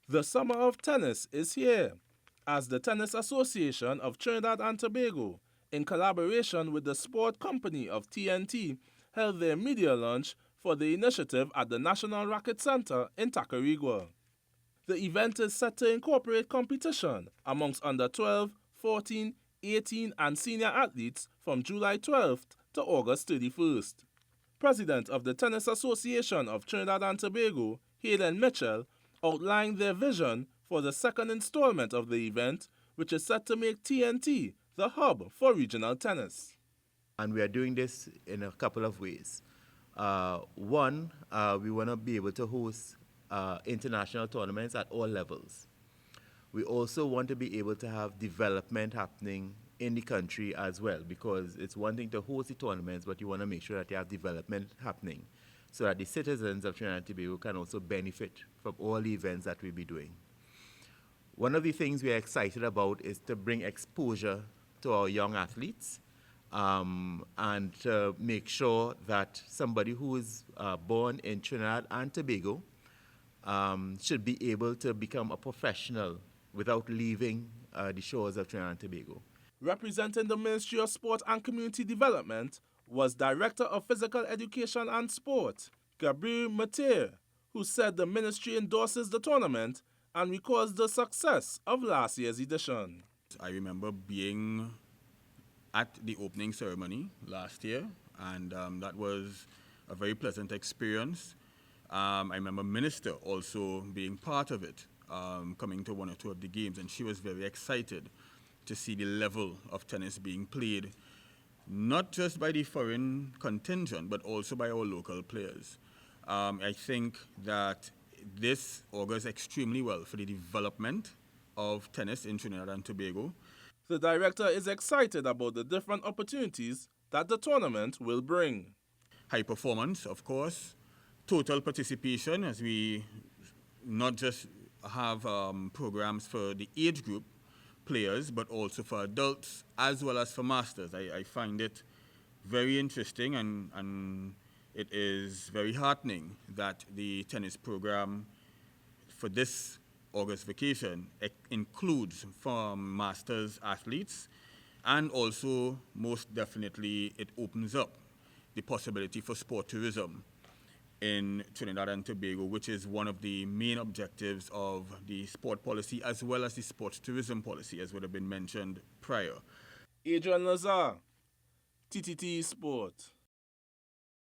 The summer of tennis is here, as the Tennis Association of Trinidad and Tobago, in collaboration with the sport company of TNT, held their media launch for the initiative at the National Racket Center in Tacarigua. The event is set to incorporate competition amongst under 12, 14, 18 and senior athletes from July 12th to August 31st. President of the Tennis Association of Trinidad and Tobago, Hayden Mitchell, outlined their vision for the second installment of the event, which is set to make TNT the hub for regional tennis. And we are doing this in a couple of ways. One, we want to be able to host international tournaments at all levels. We also want to be able to have development happening in the country as well, because it's one thing to host the tournaments, but you want to make sure that you have development happening so that the citizens of Trinidad and Tobago can also benefit from all the events that we'll be doing. One of the things we are excited about is to bring exposure to our young athletes and to make sure that somebody who is born in Trinidad and Tobago should be able to become a professional without leaving the shores of Trinidad and Tobago. Representing the Ministry of Sport and Community Development was Director of Physical Education and Sport, Gabriel Mateer, who said the ministry endorses the tournament and recalls the success of last year's edition. I remember being at the opening ceremony last year, and that was a very pleasant experience. I remember Minister also being part of it, coming to one or two of the games, and she was very excited to see the level of tennis being played, not just by the foreign contingent, but also by our local players. I think that this augurs extremely well for the development of tennis in Trinidad and Tobago. The director is excited about the different opportunities that the tournament will bring. High performance, of course, total participation, as we not just have programs for the age group players, but also for adults as well as for masters. I find it very interesting and it is very heartening that the tennis program for this August vacation includes for masters athletes, and also most definitely it opens up the possibility for sport tourism in Trinidad and Tobago, which is one of the main objectives of the sport policy as well as the sports tourism policy, as would have been mentioned prior. Adrian Lazar, TTT Sport.